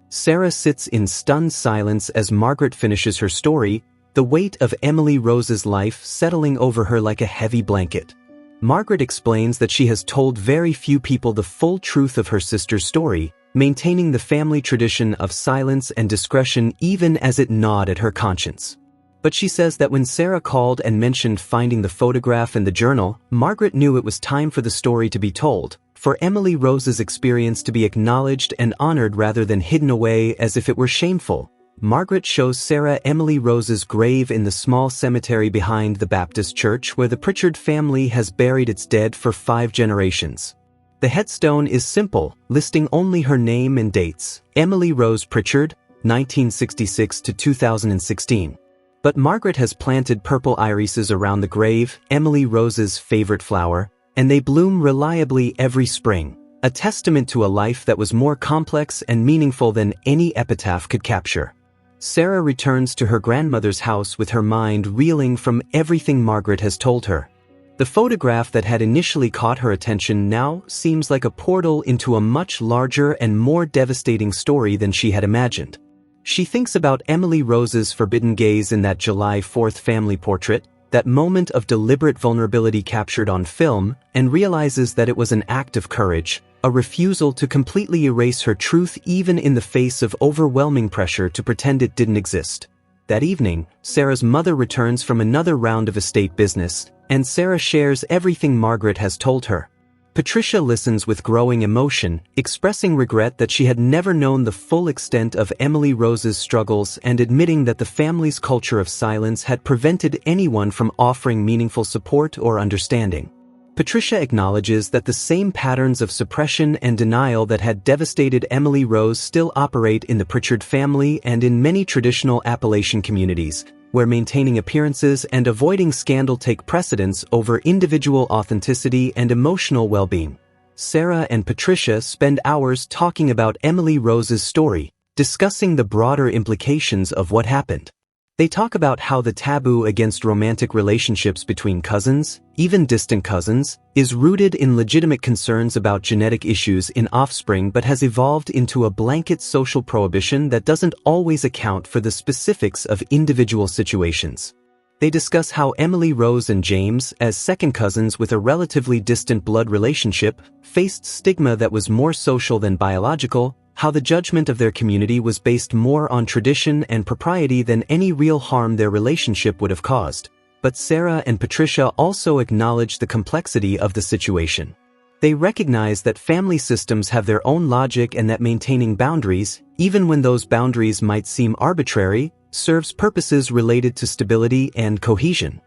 Sarah sits in stunned silence as Margaret finishes her story, the weight of Emily Rose's life settling over her like a heavy blanket. Margaret explains that she has told very few people the full truth of her sister's story, maintaining the family tradition of silence and discretion even as it gnawed at her conscience. But she says that when Sarah called and mentioned finding the photograph and the journal, Margaret knew it was time for the story to be told, for Emily Rose's experience to be acknowledged and honored rather than hidden away as if it were shameful. Margaret shows Sarah Emily Rose's grave in the small cemetery behind the Baptist church where the Pritchard family has buried its dead for 5 generations. The headstone is simple, listing only her name and dates, Emily Rose Pritchard, 1966 to 2016. But Margaret has planted purple irises around the grave, Emily Rose's favorite flower, and they bloom reliably every spring, a testament to a life that was more complex and meaningful than any epitaph could capture. Sarah returns to her grandmother's house with her mind reeling from everything Margaret has told her. The photograph that had initially caught her attention now seems like a portal into a much larger and more devastating story than she had imagined. She thinks about Emily Rose's forbidden gaze in that July 4th family portrait, that moment of deliberate vulnerability captured on film, and realizes that it was an act of courage, a refusal to completely erase her truth even in the face of overwhelming pressure to pretend it didn't exist. That evening, Sarah's mother returns from another round of estate business, and Sarah shares everything Margaret has told her. Patricia listens with growing emotion, expressing regret that she had never known the full extent of Emily Rose's struggles and admitting that the family's culture of silence had prevented anyone from offering meaningful support or understanding. Patricia acknowledges that the same patterns of suppression and denial that had devastated Emily Rose still operate in the Pritchard family and in many traditional Appalachian communities, where maintaining appearances and avoiding scandal take precedence over individual authenticity and emotional well-being. Sarah and Patricia spend hours talking about Emily Rose's story, discussing the broader implications of what happened. They talk about how the taboo against romantic relationships between cousins, even distant cousins, is rooted in legitimate concerns about genetic issues in offspring but has evolved into a blanket social prohibition that doesn't always account for the specifics of individual situations. They discuss how Emily Rose and James, as second cousins with a relatively distant blood relationship, faced stigma that was more social than biological, how the judgment of their community was based more on tradition and propriety than any real harm their relationship would have caused. But Sarah and Patricia also acknowledge the complexity of the situation. They recognize that family systems have their own logic and that maintaining boundaries, even when those boundaries might seem arbitrary, serves purposes related to stability and cohesion.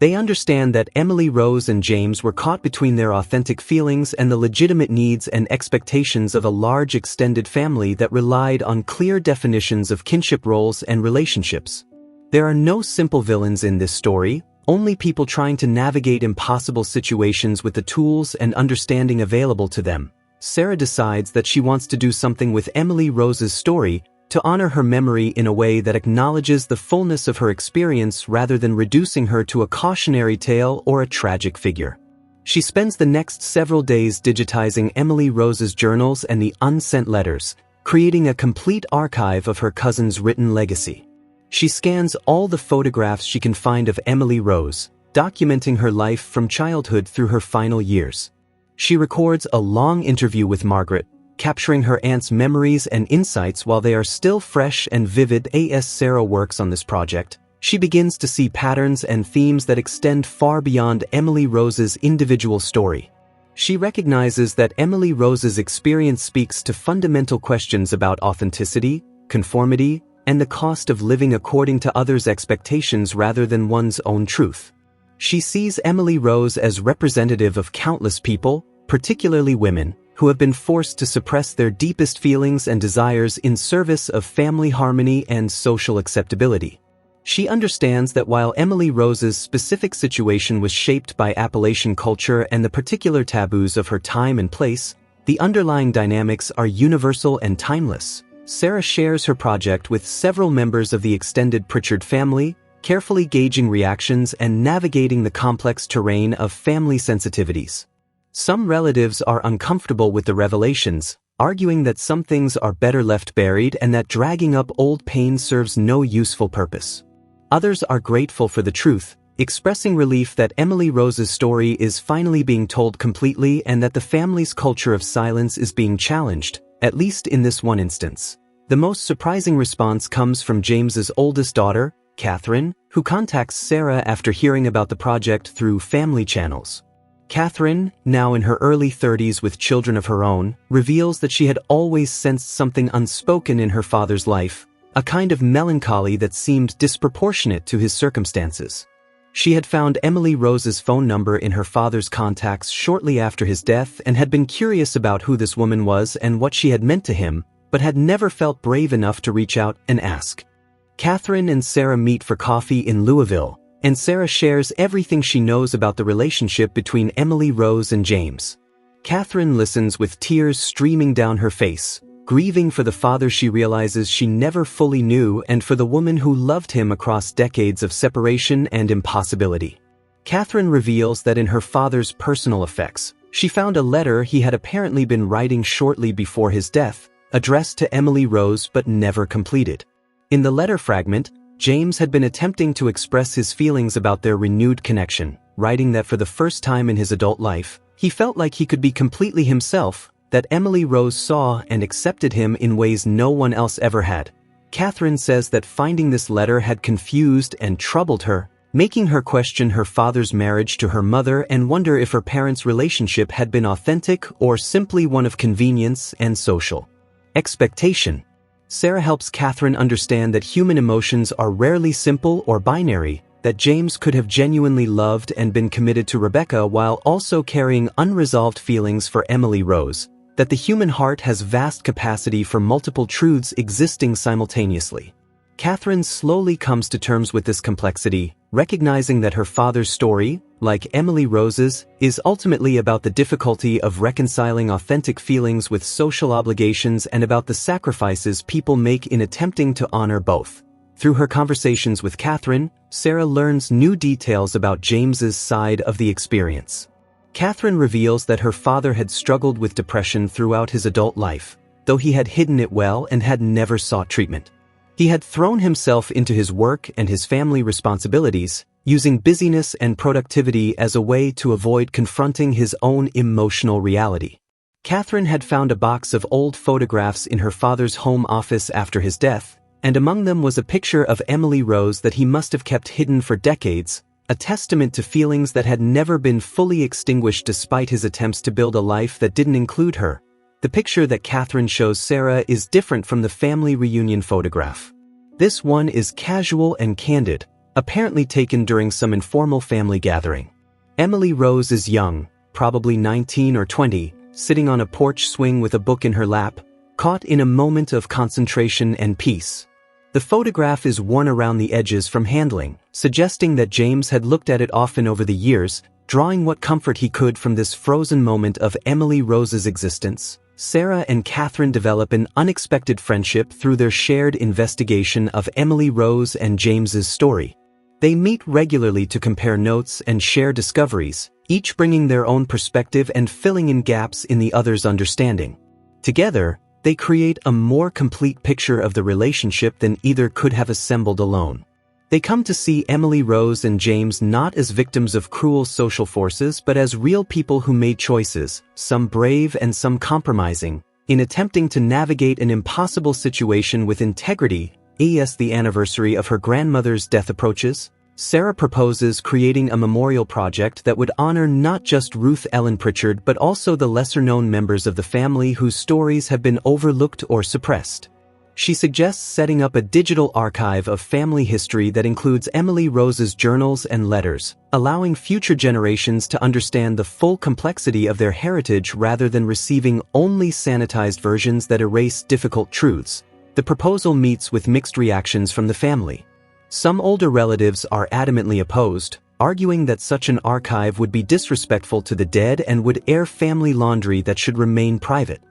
They understand that Emily Rose and James were caught between their authentic feelings and the legitimate needs and expectations of a large extended family that relied on clear definitions of kinship roles and relationships. There are no simple villains in this story, only people trying to navigate impossible situations with the tools and understanding available to them. Sarah decides that she wants to do something with Emily Rose's story to honor her memory in a way that acknowledges the fullness of her experience rather than reducing her to a cautionary tale or a tragic figure. She spends the next several days digitizing Emily Rose's journals and the unsent letters, creating a complete archive of her cousin's written legacy. She scans all the photographs she can find of Emily Rose, documenting her life from childhood through her final years. She records a long interview with Margaret, capturing her aunt's memories and insights while they are still fresh and vivid. As Sarah works on this project, she begins to see patterns and themes that extend far beyond Emily Rose's individual story. She recognizes that Emily Rose's experience speaks to fundamental questions about authenticity, conformity, and the cost of living according to others' expectations rather than one's own truth. She sees Emily Rose as representative of countless people, particularly women, who have been forced to suppress their deepest feelings and desires in service of family harmony and social acceptability. She understands that while Emily Rose's specific situation was shaped by Appalachian culture and the particular taboos of her time and place, the underlying dynamics are universal and timeless. Sarah shares her project with several members of the extended Pritchard family, carefully gauging reactions and navigating the complex terrain of family sensitivities. Some relatives are uncomfortable with the revelations, arguing that some things are better left buried and that dragging up old pain serves no useful purpose. Others are grateful for the truth, expressing relief that Emily Rose's story is finally being told completely and that the family's culture of silence is being challenged, at least in this one instance. The most surprising response comes from James's oldest daughter, Catherine, who contacts Sarah after hearing about the project through family channels. Catherine, now in her early 30s with children of her own, reveals that she had always sensed something unspoken in her father's life, a kind of melancholy that seemed disproportionate to his circumstances. She had found Emily Rose's phone number in her father's contacts shortly after his death and had been curious about who this woman was and what she had meant to him, but had never felt brave enough to reach out and ask. Catherine and Sarah meet for coffee in Louisville, and Sarah shares everything she knows about the relationship between Emily Rose and James. Catherine listens with tears streaming down her face, grieving for the father she realizes she never fully knew and for the woman who loved him across decades of separation and impossibility. Catherine reveals that in her father's personal effects, she found a letter he had apparently been writing shortly before his death, addressed to Emily Rose but never completed. In the letter fragment, James had been attempting to express his feelings about their renewed connection, writing that for the first time in his adult life, he felt like he could be completely himself, that Emily Rose saw and accepted him in ways no one else ever had. Catherine says that finding this letter had confused and troubled her, making her question her father's marriage to her mother and wonder if her parents' relationship had been authentic or simply one of convenience and social expectation. Sarah helps Catherine understand that human emotions are rarely simple or binary, that James could have genuinely loved and been committed to Rebecca while also carrying unresolved feelings for Emily Rose, that the human heart has vast capacity for multiple truths existing simultaneously. Catherine slowly comes to terms with this complexity, recognizing that her father's story, like Emily Rose's, is ultimately about the difficulty of reconciling authentic feelings with social obligations and about the sacrifices people make in attempting to honor both. Through her conversations with Catherine, Sarah learns new details about James's side of the experience. Catherine reveals that her father had struggled with depression throughout his adult life, though he had hidden it well and had never sought treatment. He had thrown himself into his work and his family responsibilities, using busyness and productivity as a way to avoid confronting his own emotional reality. Catherine had found a box of old photographs in her father's home office after his death, and among them was a picture of Emily Rose that he must have kept hidden for decades, a testament to feelings that had never been fully extinguished despite his attempts to build a life that didn't include her. The picture that Catherine shows Sarah is different from the family reunion photograph. This one is casual and candid, apparently taken during some informal family gathering. Emily Rose is young, probably 19 or 20, sitting on a porch swing with a book in her lap, caught in a moment of concentration and peace. The photograph is worn around the edges from handling, suggesting that James had looked at it often over the years, drawing what comfort he could from this frozen moment of Emily Rose's existence. Sarah and Catherine develop an unexpected friendship through their shared investigation of Emily Rose and James's story. They meet regularly to compare notes and share discoveries, each bringing their own perspective and filling in gaps in the other's understanding. Together, they create a more complete picture of the relationship than either could have assembled alone. They come to see Emily Rose and James not as victims of cruel social forces but as real people who made choices, some brave and some compromising, in attempting to navigate an impossible situation with integrity. As the anniversary of her grandmother's death approaches, Sarah proposes creating a memorial project that would honor not just Ruth Ellen Pritchard but also the lesser-known members of the family whose stories have been overlooked or suppressed. She suggests setting up a digital archive of family history that includes Emily Rose's journals and letters, allowing future generations to understand the full complexity of their heritage rather than receiving only sanitized versions that erase difficult truths. The proposal meets with mixed reactions from the family. Some older relatives are adamantly opposed, arguing that such an archive would be disrespectful to the dead and would air family laundry that should remain private.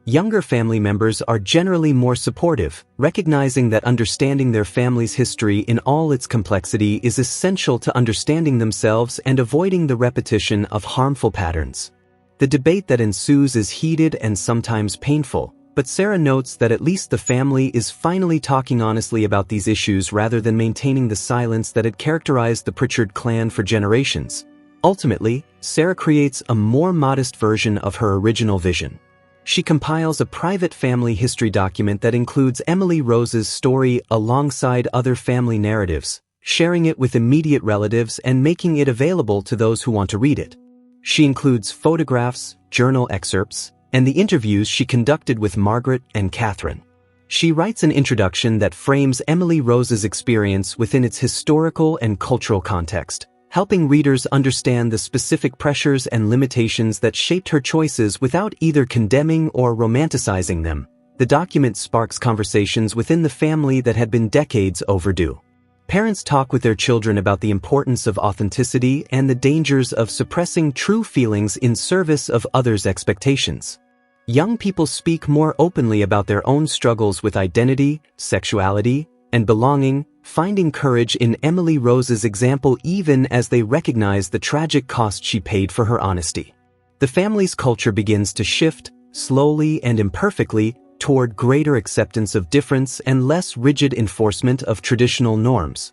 Younger family members are generally more supportive, recognizing that understanding their family's history in all its complexity is essential to understanding themselves and avoiding the repetition of harmful patterns. The debate that ensues is heated and sometimes painful, but Sarah notes that at least the family is finally talking honestly about these issues rather than maintaining the silence that had characterized the Pritchard clan for generations. Ultimately, Sarah creates a more modest version of her original vision. She compiles a private family history document that includes Emily Rose's story alongside other family narratives, sharing it with immediate relatives and making it available to those who want to read it. She includes photographs, journal excerpts, and the interviews she conducted with Margaret and Catherine. She writes an introduction that frames Emily Rose's experience within its historical and cultural context, helping readers understand the specific pressures and limitations that shaped her choices without either condemning or romanticizing them. The document sparks conversations within the family that had been decades overdue. Parents talk with their children about the importance of authenticity and the dangers of suppressing true feelings in service of others' expectations. Young people speak more openly about their own struggles with identity, sexuality, and belonging, finding courage in Emily Rose's example even as they recognize the tragic cost she paid for her honesty. The family's culture begins to shift, slowly and imperfectly, toward greater acceptance of difference and less rigid enforcement of traditional norms.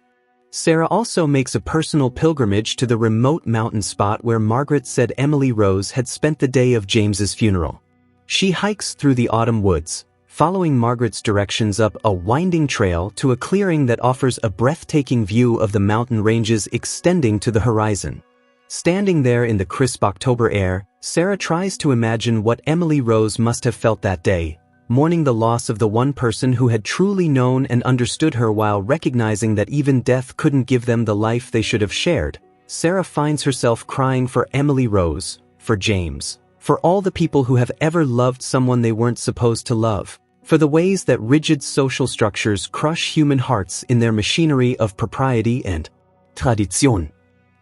Sarah also makes a personal pilgrimage to the remote mountain spot where Margaret said Emily Rose had spent the day of James's funeral. She hikes through the autumn woods, following Margaret's directions up a winding trail to a clearing that offers a breathtaking view of the mountain ranges extending to the horizon. Standing there in the crisp October air, Sarah tries to imagine what Emily Rose must have felt that day, mourning the loss of the one person who had truly known and understood her while recognizing that even death couldn't give them the life they should have shared. Sarah finds herself crying for Emily Rose, for James, for all the people who have ever loved someone they weren't supposed to love, for the ways that rigid social structures crush human hearts in their machinery of propriety and tradition.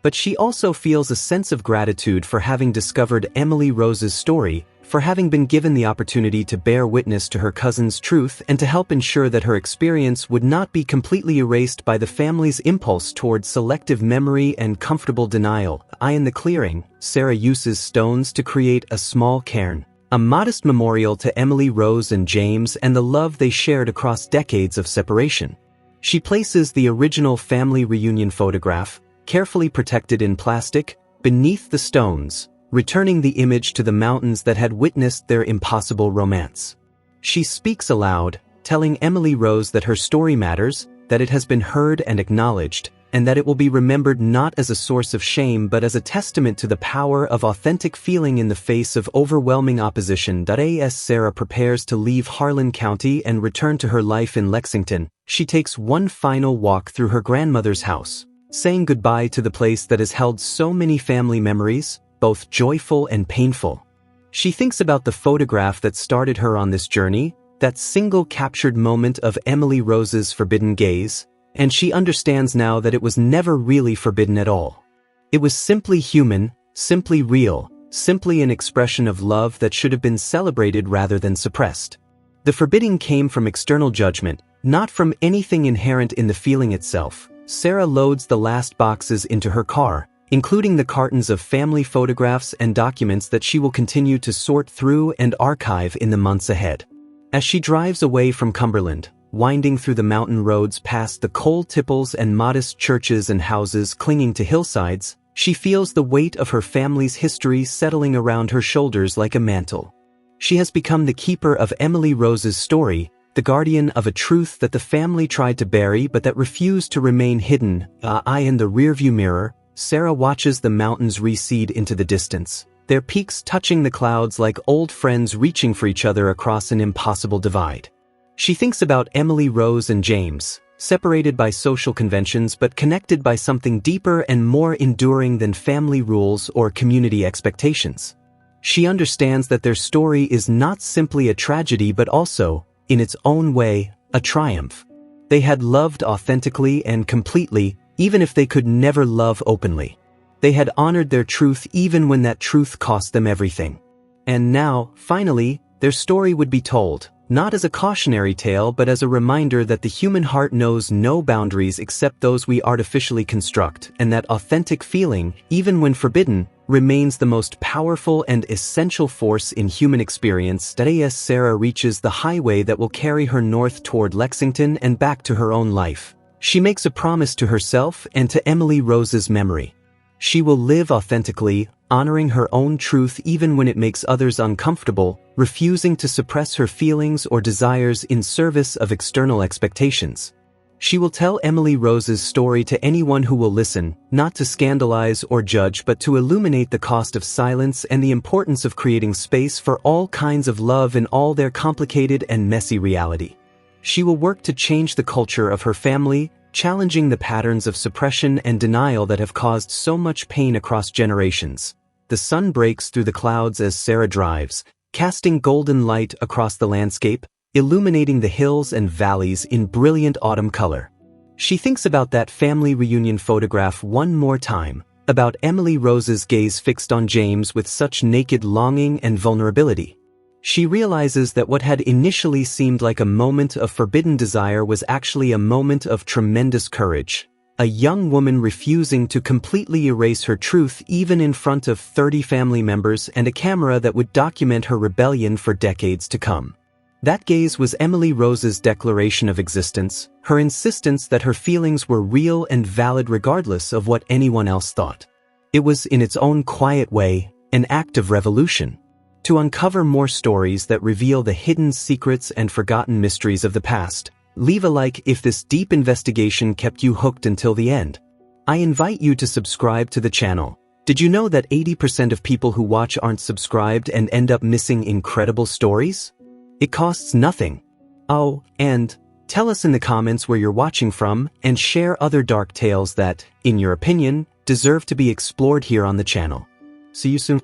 But she also feels a sense of gratitude for having discovered Emily Rose's story, for having been given the opportunity to bear witness to her cousin's truth and to help ensure that her experience would not be completely erased by the family's impulse toward selective memory and comfortable denial. In the clearing, Sarah uses stones to create a small cairn, a modest memorial to Emily Rose and James and the love they shared across decades of separation. She places the original family reunion photograph, carefully protected in plastic, beneath the stones, returning the image to the mountains that had witnessed their impossible romance. She speaks aloud, telling Emily Rose that her story matters, that it has been heard and acknowledged, and that it will be remembered not as a source of shame but as a testament to the power of authentic feeling in the face of overwhelming opposition. As Sarah prepares to leave Harlan County and return to her life in Lexington, she takes one final walk through her grandmother's house, saying goodbye to the place that has held so many family memories, both joyful and painful. She thinks about the photograph that started her on this journey, that single captured moment of Emily Rose's forbidden gaze, and she understands now that it was never really forbidden at all. It was simply human, simply real, simply an expression of love that should have been celebrated rather than suppressed. The forbidding came from external judgment, not from anything inherent in the feeling itself. Sarah loads the last boxes into her car, including the cartons of family photographs and documents that she will continue to sort through and archive in the months ahead. As she drives away from Cumberland, winding through the mountain roads past the coal tipples and modest churches and houses clinging to hillsides, she feels the weight of her family's history settling around her shoulders like a mantle. She has become the keeper of Emily Rose's story, the guardian of a truth that the family tried to bury but that refused to remain hidden. In the rearview mirror, Sarah watches the mountains recede into the distance, their peaks touching the clouds like old friends reaching for each other across an impossible divide. She thinks about Emily Rose and James, separated by social conventions but connected by something deeper and more enduring than family rules or community expectations. She understands that their story is not simply a tragedy but also, in its own way, a triumph. They had loved authentically and completely, even if they could never love openly. They had honored their truth even when that truth cost them everything. And now, finally, their story would be told, not as a cautionary tale but as a reminder that the human heart knows no boundaries except those we artificially construct, and that authentic feeling, even when forbidden, remains the most powerful and essential force in human experience. As Sarah reaches the highway that will carry her north toward Lexington and back to her own life, she makes a promise to herself and to Emily Rose's memory. She will live authentically, honoring her own truth even when it makes others uncomfortable, refusing to suppress her feelings or desires in service of external expectations. She will tell Emily Rose's story to anyone who will listen, not to scandalize or judge but to illuminate the cost of silence and the importance of creating space for all kinds of love in all their complicated and messy reality. She will work to change the culture of her family, challenging the patterns of suppression and denial that have caused so much pain across generations. The sun breaks through the clouds as Sarah drives, casting golden light across the landscape, illuminating the hills and valleys in brilliant autumn color. She thinks about that family reunion photograph one more time, about Emily Rose's gaze fixed on James with such naked longing and vulnerability. She realizes that what had initially seemed like a moment of forbidden desire was actually a moment of tremendous courage. A young woman refusing to completely erase her truth even in front of 30 family members and a camera that would document her rebellion for decades to come. That gaze was Emily Rose's declaration of existence, her insistence that her feelings were real and valid regardless of what anyone else thought. It was, in its own quiet way, an act of revolution. To uncover more stories that reveal the hidden secrets and forgotten mysteries of the past, leave a like if this deep investigation kept you hooked until the end. I invite you to subscribe to the channel. Did you know that 80% of people who watch aren't subscribed and end up missing incredible stories? It costs nothing. Oh, and tell us in the comments where you're watching from and share other dark tales that, in your opinion, deserve to be explored here on the channel. See you soon.